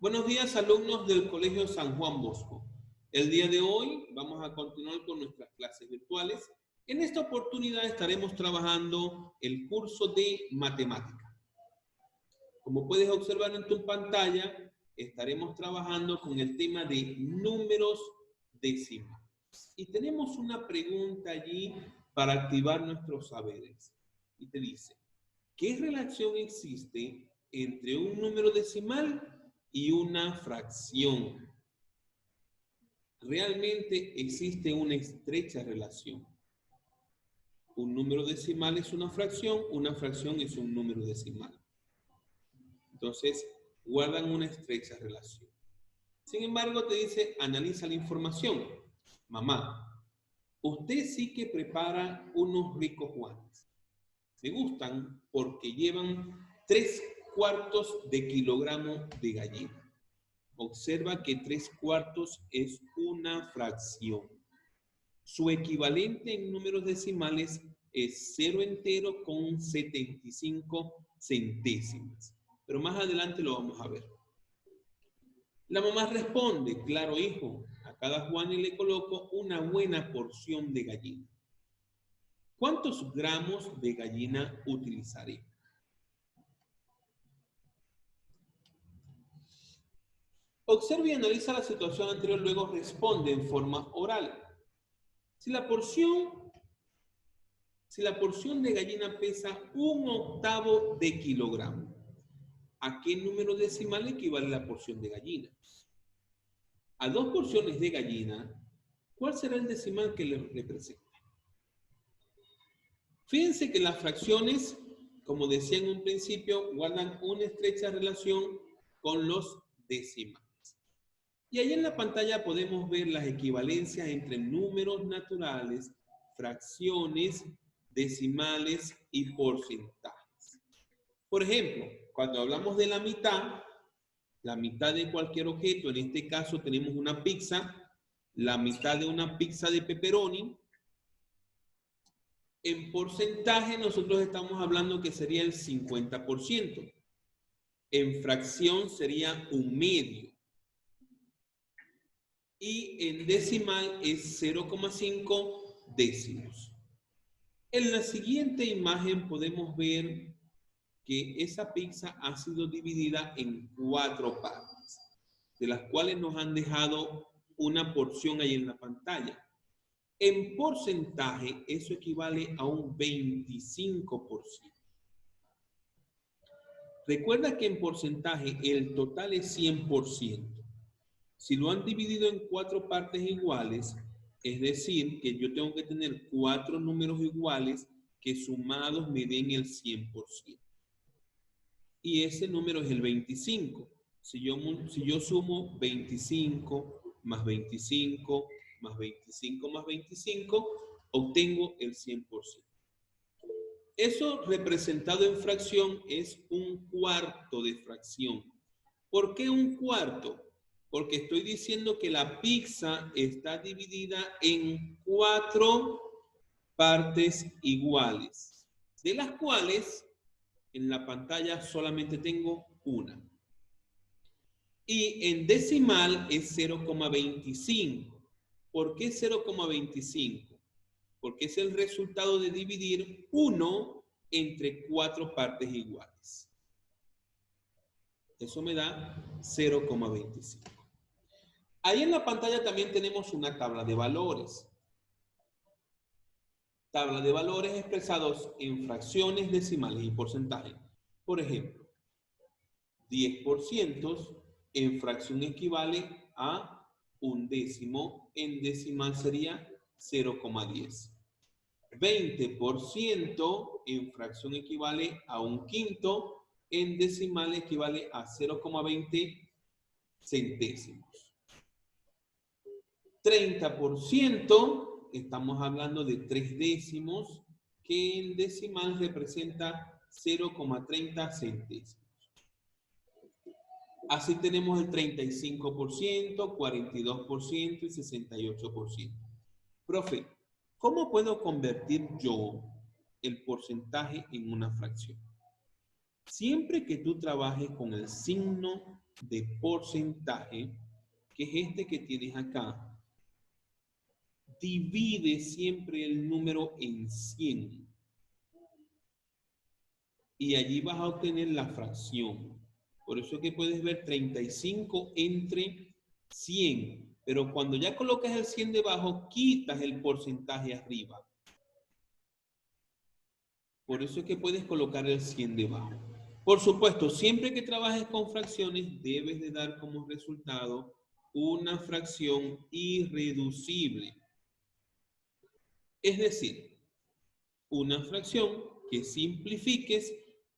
Buenos días, alumnos del Colegio San Juan Bosco. El día de hoy vamos a continuar con nuestras clases virtuales. En esta oportunidad estaremos trabajando el curso de matemática. Como puedes observar en tu pantalla, estaremos trabajando con el tema de números decimales. Y tenemos una pregunta allí para activar nuestros saberes. Y te dice, ¿qué relación existe entre un número decimal y una fracción? Realmente existe una estrecha relación. Un número decimal es una fracción es un número decimal. Entonces, guardan una estrecha relación. Sin embargo, te dice, analiza la información. Mamá, usted sí que prepara unos ricos Juanes. Me gustan porque llevan 3/4 de kilogramo de gallina. Observa que 3/4 es una fracción. Su equivalente en números decimales es 0 entero con 75 centésimas. Pero más adelante lo vamos a ver. La mamá responde, claro hijo, a cada Juan le coloco una buena porción de gallina. ¿Cuántos gramos de gallina utilizaré? Observa y analiza la situación anterior, luego responde en forma oral. Si la porción de gallina pesa 1/8 de kilogramo, ¿a qué número decimal equivale la porción de gallina? A 2 porciones de gallina, ¿cuál será el decimal que le representa? Fíjense que las fracciones, como decía en un principio, guardan una estrecha relación con los decimales. Y ahí en la pantalla podemos ver las equivalencias entre números naturales, fracciones, decimales y porcentajes. Por ejemplo, cuando hablamos de la mitad de cualquier objeto, en este caso tenemos una pizza, la mitad de una pizza de pepperoni, en porcentaje nosotros estamos hablando que sería el 50%. En fracción sería un medio. Y en decimal es 0,5 décimos. En la siguiente imagen podemos ver que esa pizza ha sido dividida en 4 partes, de las cuales nos han dejado una porción ahí en la pantalla. En porcentaje, eso equivale a un 25%. Recuerda que en porcentaje el total es 100%. Si lo han dividido en 4 partes iguales, es decir, que yo tengo que tener 4 números iguales que sumados me den el 100%. Y ese número es el 25. Si yo sumo 25 más 25 más 25 más 25, obtengo el 100%. Eso representado en fracción es 1/4 de fracción. ¿Por qué 1/4? Porque estoy diciendo que la pizza está dividida en 4 partes iguales, de las cuales en la pantalla solamente tengo una. Y en decimal es 0,25. ¿Por qué 0,25? Porque es el resultado de dividir 1 entre 4 partes iguales. Eso me da 0,25. Ahí en la pantalla también tenemos una tabla de valores. Tabla de valores expresados en fracciones, decimales y porcentajes. Por ejemplo, 10% en fracción equivale a 1/10, en decimal sería 0,10. 20% en fracción equivale a 1/5, en decimal equivale a 0,20 centésimos. 30%, estamos hablando de 3 décimos, que en decimal representa 0,30 centésimos. Así tenemos el 35%, 42% y 68%. Profe, ¿cómo puedo convertir yo el porcentaje en una fracción? Siempre que tú trabajes con el signo de porcentaje, que es este que tienes acá, divide siempre el número en 100. Y allí vas a obtener la fracción. Por eso es que puedes ver 35 entre 100. Pero cuando ya colocas el 100 debajo, quitas el porcentaje arriba. Por eso es que puedes colocar el 100 debajo. Por supuesto, siempre que trabajes con fracciones, debes de dar como resultado una fracción irreducible. Es decir, una fracción que simplifiques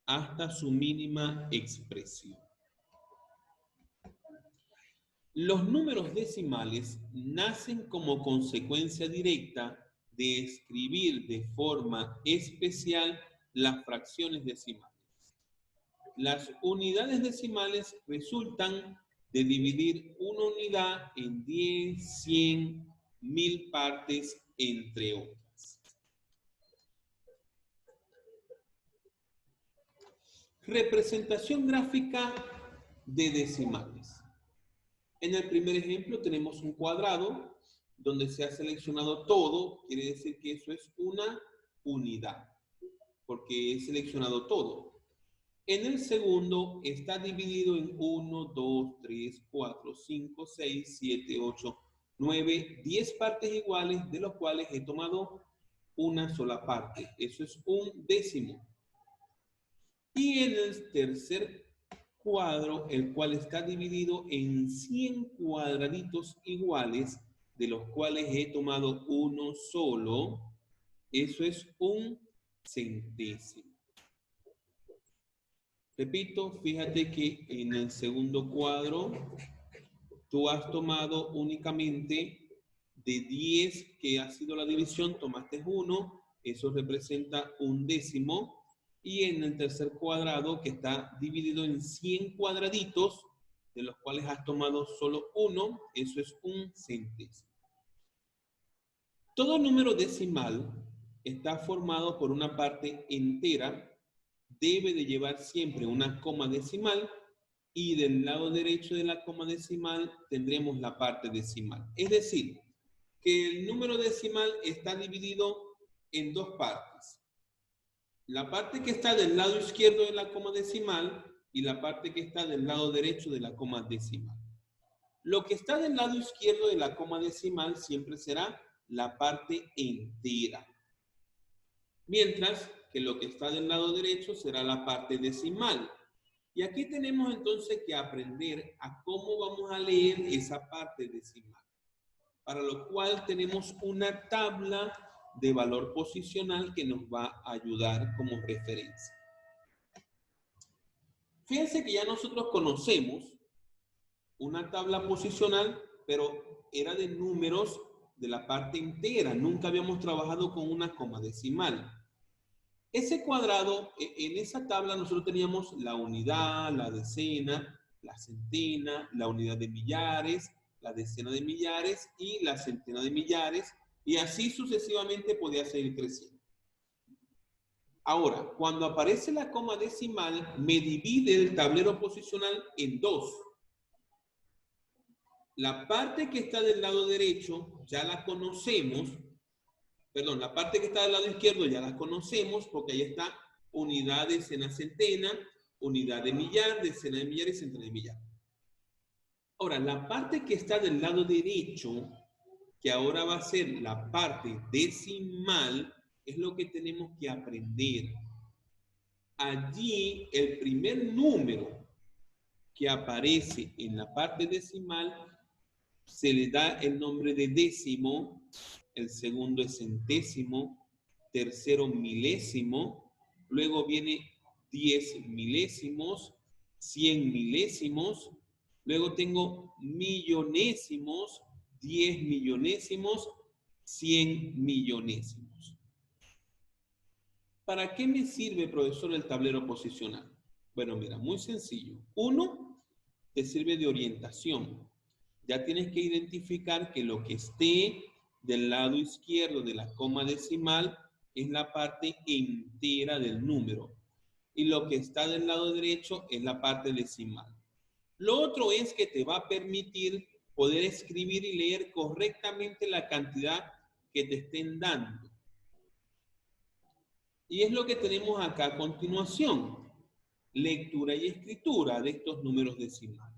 hasta su mínima expresión. Los números decimales nacen como consecuencia directa de escribir de forma especial las fracciones decimales. Las unidades decimales resultan de dividir una unidad en 10, 100, 1000 partes, entre otras. Representación gráfica de decimales. En el primer ejemplo tenemos un cuadrado donde se ha seleccionado todo, quiere decir que eso es una unidad, porque he seleccionado todo. En el segundo está dividido en 1, 2, 3, 4, 5, 6, 7, 8, 9, 10 partes iguales, de los cuales he tomado una sola parte. Eso es un décimo. Y en el tercer cuadro, el cual está dividido en 100 cuadraditos iguales, de los cuales he tomado uno solo, eso es un centésimo. Repito, fíjate que en el segundo cuadro tú has tomado únicamente de 10 que ha sido la división, tomaste 1, eso representa un décimo. Y en el tercer cuadrado, que está dividido en 100 cuadraditos, de los cuales has tomado solo 1, eso es un centésimo. Todo número decimal está formado por una parte entera, debe de llevar siempre una coma decimal, y del lado derecho de la coma decimal tendremos la parte decimal. Es decir, que el número decimal está dividido en dos partes. La parte que está del lado izquierdo de la coma decimal y la parte que está del lado derecho de la coma decimal. Lo que está del lado izquierdo de la coma decimal siempre será la parte entera. Mientras que lo que está del lado derecho será la parte decimal. Y aquí tenemos entonces que aprender a cómo vamos a leer esa parte decimal. Para lo cual tenemos una tabla de valor posicional que nos va a ayudar como referencia. Fíjense que ya nosotros conocemos una tabla posicional, pero era de números de la parte entera. Nunca habíamos trabajado con una coma decimal. Ese cuadrado, en esa tabla nosotros teníamos la unidad, la decena, la centena, la unidad de millares, la decena de millares y la centena de millares, y así sucesivamente podía seguir creciendo. Ahora, cuando aparece la coma decimal, me divide el tablero posicional en dos. La parte que está del lado derecho ya la conocemos, perdón, la parte que está del lado izquierdo ya la conocemos porque ahí está unidad, decena, centena, unidad de millar, decena de millar y centena de millar. Ahora, la parte que está del lado derecho, que ahora va a ser la parte decimal, es lo que tenemos que aprender. Allí, el primer número que aparece en la parte decimal se le da el nombre de décimo, el segundo es centésimo, tercero milésimo, luego viene 10 milésimos, 100 milésimos, luego tengo millonésimos, 10 millonésimos, 100 millonésimos. ¿Para qué me sirve, profesor, el tablero posicional? Bueno, mira, muy sencillo. Uno, te sirve de orientación. Ya tienes que identificar que lo que esté del lado izquierdo de la coma decimal es la parte entera del número. y lo que está del lado derecho es la parte decimal. Lo otro es que te va a permitir poder escribir y leer correctamente la cantidad que te estén dando. Y es lo que tenemos acá a continuación. Lectura y escritura de estos números decimales.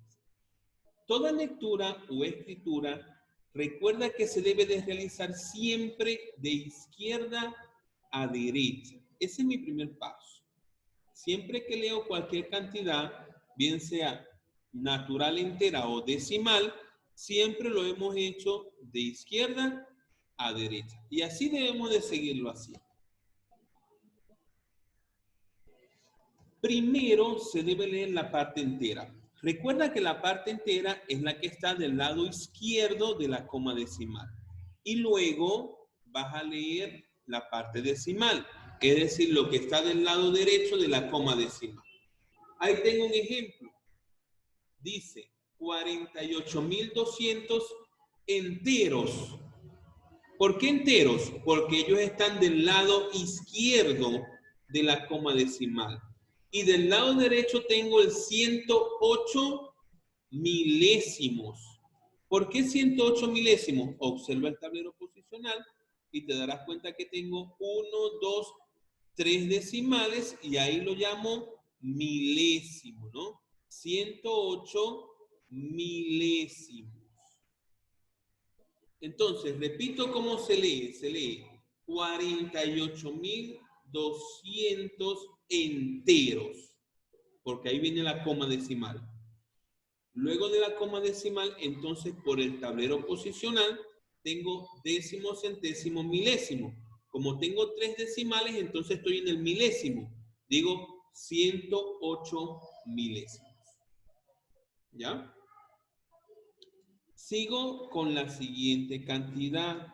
Toda lectura o escritura, recuerda que se debe de realizar siempre de izquierda a derecha. Ese es mi primer paso. Siempre que leo cualquier cantidad, bien sea natural entera o decimal, siempre lo hemos hecho de izquierda a derecha. Y así debemos de seguirlo así. Primero se debe leer la parte entera. Recuerda que la parte entera es la que está del lado izquierdo de la coma decimal. Y luego vas a leer la parte decimal, es decir, lo que está del lado derecho de la coma decimal. Ahí tengo un ejemplo. Dice 48.200 enteros. ¿Por qué enteros? Porque ellos están del lado izquierdo de la coma decimal. Y del lado derecho tengo el 108 milésimos. ¿Por qué 108 milésimos? Observa el tablero posicional y te darás cuenta que tengo 1, 2, 3 decimales y ahí lo llamo milésimo, ¿no? 108 milésimos. Entonces, repito cómo se lee. Se lee 48.200 enteros, porque ahí viene la coma decimal. Luego de la coma decimal, entonces por el tablero posicional, tengo décimo, centésimo, milésimo. Como tengo 3 decimales, entonces estoy en el milésimo. Digo 108 milésimos. ¿Ya? Sigo con la siguiente cantidad.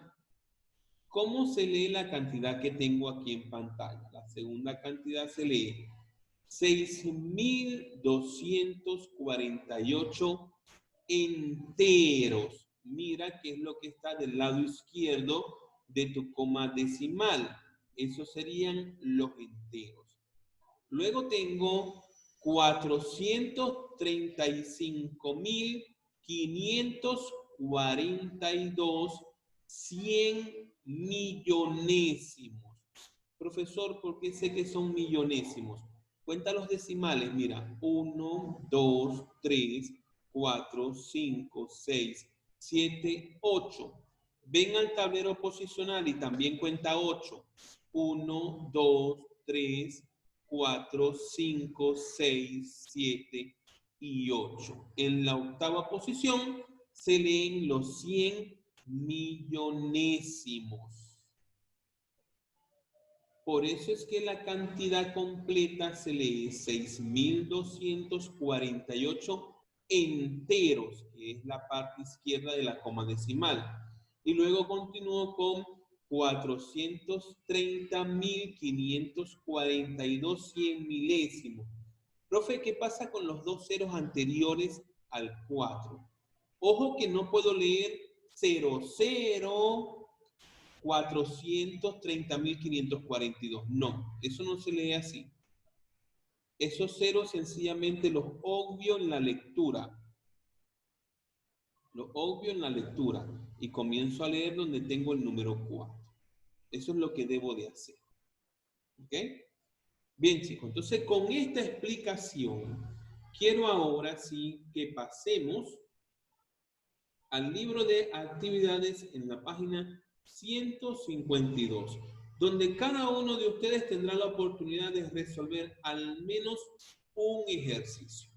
¿Cómo se lee la cantidad que tengo aquí en pantalla? La segunda cantidad se lee 6.248 enteros. Mira qué es lo que está del lado izquierdo de tu coma decimal. Esos serían los enteros. Luego tengo 435.542 100 millonésimos. Profesor, ¿por qué sé que son millonésimos? Cuenta los decimales, mira, 1, 2, 3, 4, 5, 6, 7, 8. Ven al tablero posicional y también cuenta 8. 1, 2, 3, 4, 5, 6, 7 y 8. En la octava posición se leen los 100 millonésimos. Por eso es que la cantidad completa se lee 6.248 enteros, que es la parte izquierda de la coma decimal. Y luego continúo con 430.542 100 milésimos. Profe, ¿qué pasa con los dos ceros anteriores al 4? Ojo que no puedo leer 00 430.542. No, eso no se lee así. Esos ceros sencillamente los obvio en la lectura. Los obvio en la lectura. Y comienzo a leer donde tengo el número 4. Eso es lo que debo de hacer. ¿Ok? Bien, chicos. Entonces, con esta explicación, quiero ahora sí que pasemos al libro de actividades en la página 152, donde cada uno de ustedes tendrá la oportunidad de resolver al menos un ejercicio.